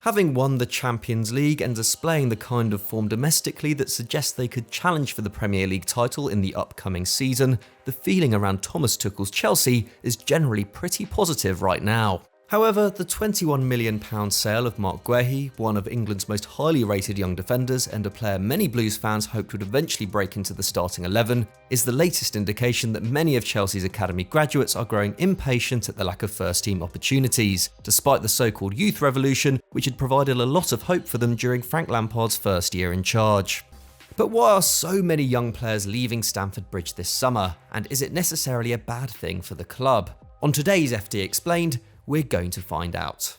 Having won the Champions League and displaying the kind of form domestically that suggests they could challenge for the Premier League title in the upcoming season, the feeling around Thomas Tuchel's Chelsea is generally pretty positive right now. However, the £21 million sale of Marc Guehi, one of England's most highly rated young defenders and a player many Blues fans hoped would eventually break into the starting 11, is the latest indication that many of Chelsea's academy graduates are growing impatient at the lack of first-team opportunities, despite the so-called youth revolution, which had provided a lot of hope for them during Frank Lampard's first year in charge. But why are so many young players leaving Stamford Bridge this summer, and is it necessarily a bad thing for the club? On today's FD Explained, we're going to find out.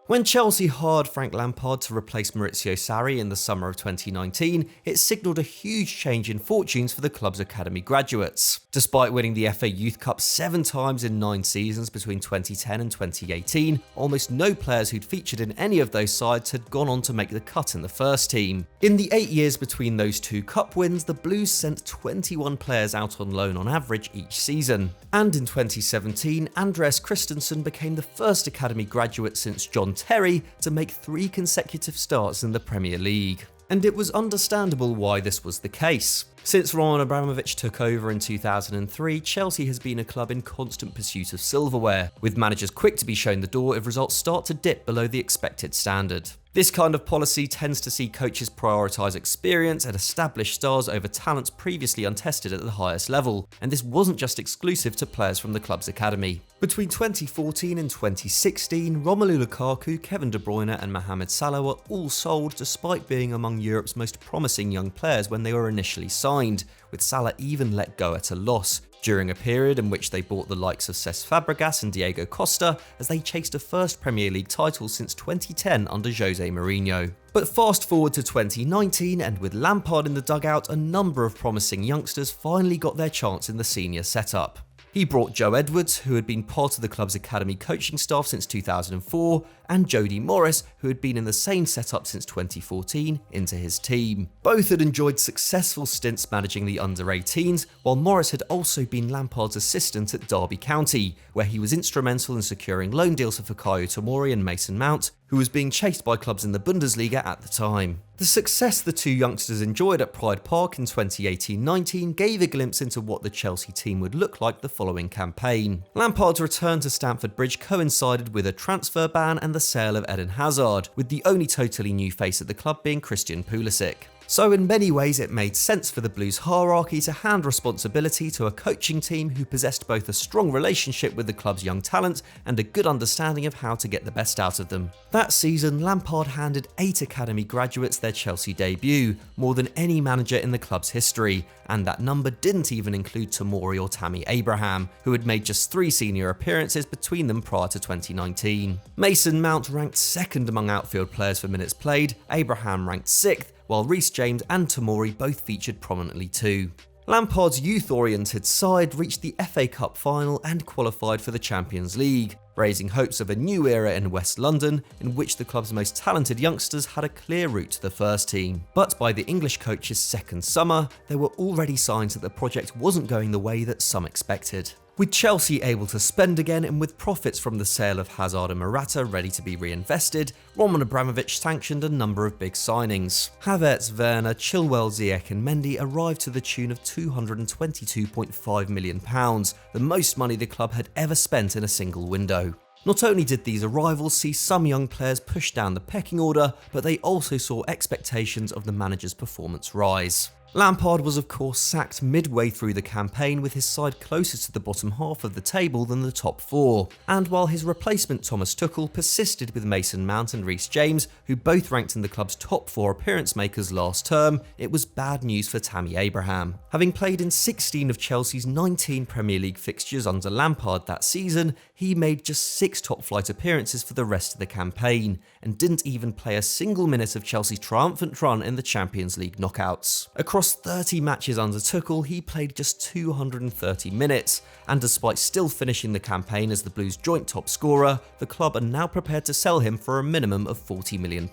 When Chelsea hired Frank Lampard to replace Maurizio Sarri in the summer of 2019, it signalled a huge change in fortunes for the club's academy graduates. Despite winning the FA Youth Cup 7 times in 9 seasons between 2010 and 2018, almost no players who'd featured in any of those sides had gone on to make the cut in the first team. In the 8 years between those 2 cup wins, the Blues sent 21 players out on loan on average each season. And in 2017, Andreas Christensen became the first academy graduate since John Terry to make 3 consecutive starts in the Premier League. And it was understandable why this was the case. Since Roman Abramovich took over in 2003, Chelsea has been a club in constant pursuit of silverware, with managers quick to be shown the door if results start to dip below the expected standard. This kind of policy tends to see coaches prioritise experience and established stars over talents previously untested at the highest level, and this wasn't just exclusive to players from the club's academy. Between 2014 and 2016, Romelu Lukaku, Kevin De Bruyne and Mohamed Salah were all sold despite being among Europe's most promising young players when they were initially signed, with Salah even let go at a loss, during a period in which they bought the likes of Cesc Fabregas and Diego Costa as they chased a first Premier League title since 2010 under Jose Mourinho. But fast forward to 2019, and with Lampard in the dugout, a number of promising youngsters finally got their chance in the senior setup. He brought Joe Edwards, who had been part of the club's academy coaching staff since 2004, and Jody Morris, who had been in the same setup since 2014, into his team. Both had enjoyed successful stints managing the under-18s, while Morris had also been Lampard's assistant at Derby County, where he was instrumental in securing loan deals for Fikayo Tomori and Mason Mount, who was being chased by clubs in the Bundesliga at the time. The success the 2 youngsters enjoyed at Pride Park in 2018-19 gave a glimpse into what the Chelsea team would look like the following campaign. Lampard's return to Stamford Bridge coincided with a transfer ban and the sale of Eden Hazard, with the only totally new face at the club being Christian Pulisic. So in many ways it made sense for the Blues hierarchy to hand responsibility to a coaching team who possessed both a strong relationship with the club's young talent and a good understanding of how to get the best out of them. That season, Lampard handed 8 academy graduates their Chelsea debut, more than any manager in the club's history, and that number didn't even include Tomori or Tammy Abraham, who had made just 3 senior appearances between them prior to 2019. Mason Mount ranked 2nd among outfield players for minutes played, Abraham ranked 6th, while Reece James and Tomori both featured prominently too. Lampard's youth-oriented side reached the FA Cup final and qualified for the Champions League, raising hopes of a new era in West London in which the club's most talented youngsters had a clear route to the first team. But by the English coach's 2nd summer, there were already signs that the project wasn't going the way that some expected. With Chelsea able to spend again and with profits from the sale of Hazard and Morata ready to be reinvested, Roman Abramovich sanctioned a number of big signings. Havertz, Werner, Chilwell, Ziyech and Mendy arrived to the tune of £222.5 million, the most money the club had ever spent in a single window. Not only did these arrivals see some young players push down the pecking order, but they also saw expectations of the manager's performance rise. Lampard was of course sacked midway through the campaign, with his side closer to the bottom half of the table than the top 4, and while his replacement Thomas Tuchel persisted with Mason Mount and Reece James, who both ranked in the club's top 4 appearance makers last term, it was bad news for Tammy Abraham. Having played in 16 of Chelsea's 19 Premier League fixtures under Lampard that season, he made just 6 top-flight appearances for the rest of the campaign, and didn't even play a single minute of Chelsea's triumphant run in the Champions League knockouts. Across 30 matches under Tuchel, he played just 230 minutes, and despite still finishing the campaign as the Blues' joint top scorer, the club are now prepared to sell him for a minimum of £40 million.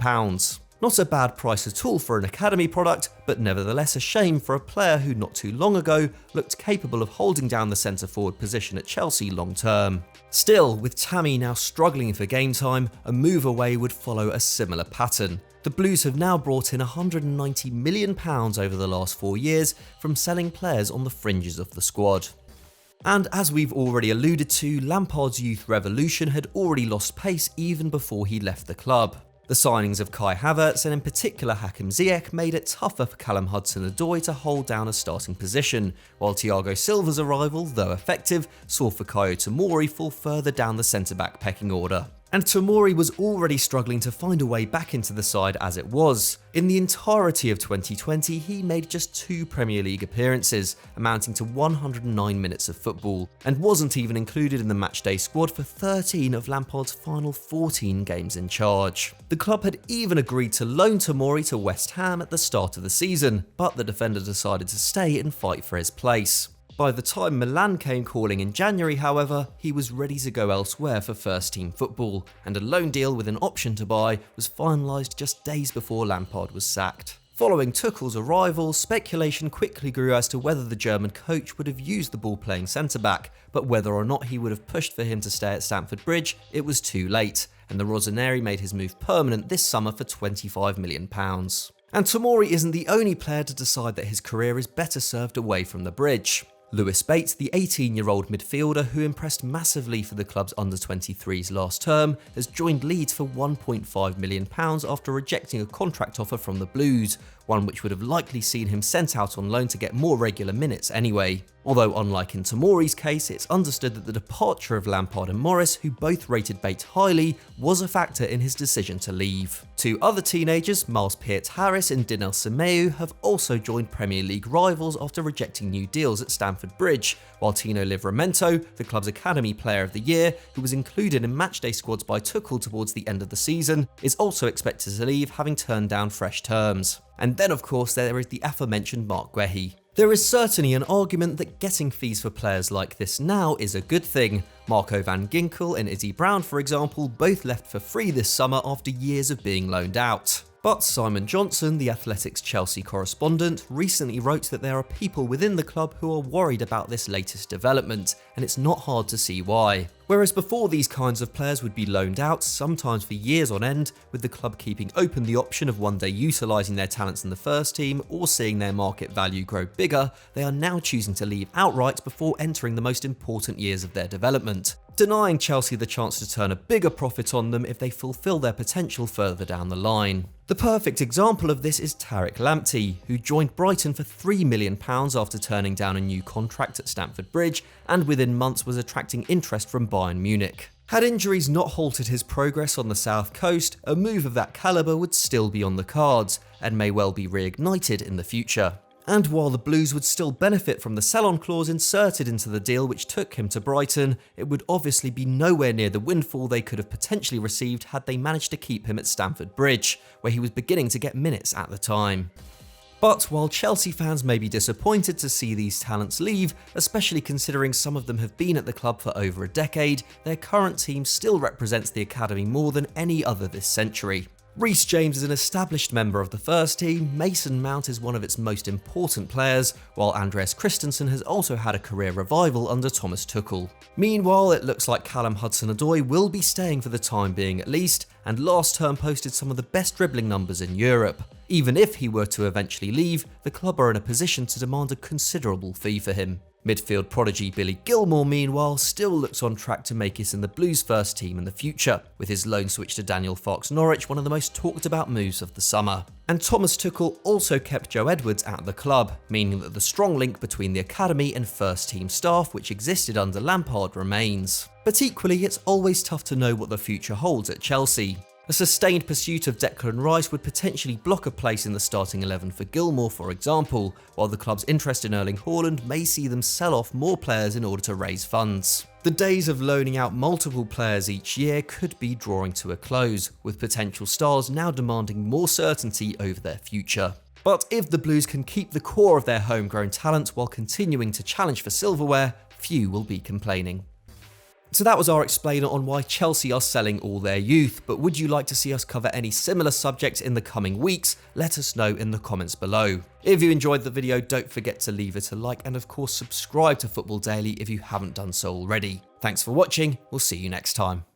Not a bad price at all for an academy product, but nevertheless a shame for a player who not too long ago looked capable of holding down the centre forward position at Chelsea long term. Still, with Tammy now struggling for game time, a move away would follow a similar pattern. The Blues have now brought in £190 million over the last 4 years from selling players on the fringes of the squad. And as we've already alluded to, Lampard's youth revolution had already lost pace even before he left the club. The signings of Kai Havertz and in particular Hakim Ziyech made it tougher for Callum Hudson-Odoi to hold down a starting position, while Thiago Silva's arrival, though effective, saw Fikayo Tomori fall further down the centre-back pecking order. And Tomori was already struggling to find a way back into the side as it was. In the entirety of 2020, he made just 2 Premier League appearances, amounting to 109 minutes of football, and wasn't even included in the matchday squad for 13 of Lampard's final 14 games in charge. The club had even agreed to loan Tomori to West Ham at the start of the season, but the defender decided to stay and fight for his place. By the time Milan came calling in January, however, he was ready to go elsewhere for first-team football, and a loan deal with an option to buy was finalised just days before Lampard was sacked. Following Tuchel's arrival, speculation quickly grew as to whether the German coach would have used the ball-playing centre-back, but whether or not he would have pushed for him to stay at Stamford Bridge, it was too late, and the Rossoneri made his move permanent this summer for £25 million. And Tomori isn't the only player to decide that his career is better served away from the Bridge. Lewis Bates, the 18-year-old midfielder who impressed massively for the club's under-23s last term, has joined Leeds for £1.5 million after rejecting a contract offer from the Blues, one which would have likely seen him sent out on loan to get more regular minutes anyway. Although unlike in Tomori's case, it's understood that the departure of Lampard and Morris, who both rated Bates highly, was a factor in his decision to leave. 2 other teenagers, Miles Peart-Harris and Dinel Semeu, have also joined Premier League rivals after rejecting new deals at Stamford Bridge, while Tino Livramento, the club's Academy Player of the Year, who was included in matchday squads by Tuchel towards the end of the season, is also expected to leave, having turned down fresh terms. And then of course there is the aforementioned Marc Guehi. There is certainly an argument that getting fees for players like this now is a good thing. Marco van Ginkel and Izzy Brown, for example, both left for free this summer after years of being loaned out. But Simon Johnson, the Athletic's Chelsea correspondent, recently wrote that there are people within the club who are worried about this latest development, and it's not hard to see why. Whereas before these kinds of players would be loaned out, sometimes for years on end, with the club keeping open the option of one day utilising their talents in the first team or seeing their market value grow bigger, they are now choosing to leave outright before entering the most important years of their development, denying Chelsea the chance to turn a bigger profit on them if they fulfil their potential further down the line. The perfect example of this is Tariq Lamptey, who joined Brighton for £3 million after turning down a new contract at Stamford Bridge, and within months was attracting interest from Bayern Munich. Had injuries not halted his progress on the south coast, a move of that calibre would still be on the cards, and may well be reignited in the future. And while the Blues would still benefit from the sell-on clause inserted into the deal which took him to Brighton, it would obviously be nowhere near the windfall they could have potentially received had they managed to keep him at Stamford Bridge, where he was beginning to get minutes at the time. But while Chelsea fans may be disappointed to see these talents leave, especially considering some of them have been at the club for over a decade, their current team still represents the academy more than any other this century. Reece James is an established member of the first team, Mason Mount is one of its most important players, while Andreas Christensen has also had a career revival under Thomas Tuchel. Meanwhile, it looks like Callum Hudson-Odoi will be staying for the time being at least, and last term posted some of the best dribbling numbers in Europe. Even if he were to eventually leave, the club are in a position to demand a considerable fee for him. Midfield prodigy Billy Gilmour, meanwhile, still looks on track to make it in the Blues' first team in the future, with his loan switch to Daniel Farke's Norwich one of the most talked about moves of the summer. And Thomas Tuchel also kept Joe Edwards at the club, meaning that the strong link between the academy and first team staff which existed under Lampard remains. But equally, it's always tough to know what the future holds at Chelsea. A sustained pursuit of Declan Rice would potentially block a place in the starting 11 for Gilmour, for example, while the club's interest in Erling Haaland may see them sell off more players in order to raise funds. The days of loaning out multiple players each year could be drawing to a close, with potential stars now demanding more certainty over their future. But if the Blues can keep the core of their homegrown talent while continuing to challenge for silverware, few will be complaining. So that was our explainer on why Chelsea are selling all their youth, but would you like to see us cover any similar subjects in the coming weeks? Let us know in the comments below. If you enjoyed the video, don't forget to leave it a like and of course subscribe to Football Daily if you haven't done so already. Thanks for watching, we'll see you next time.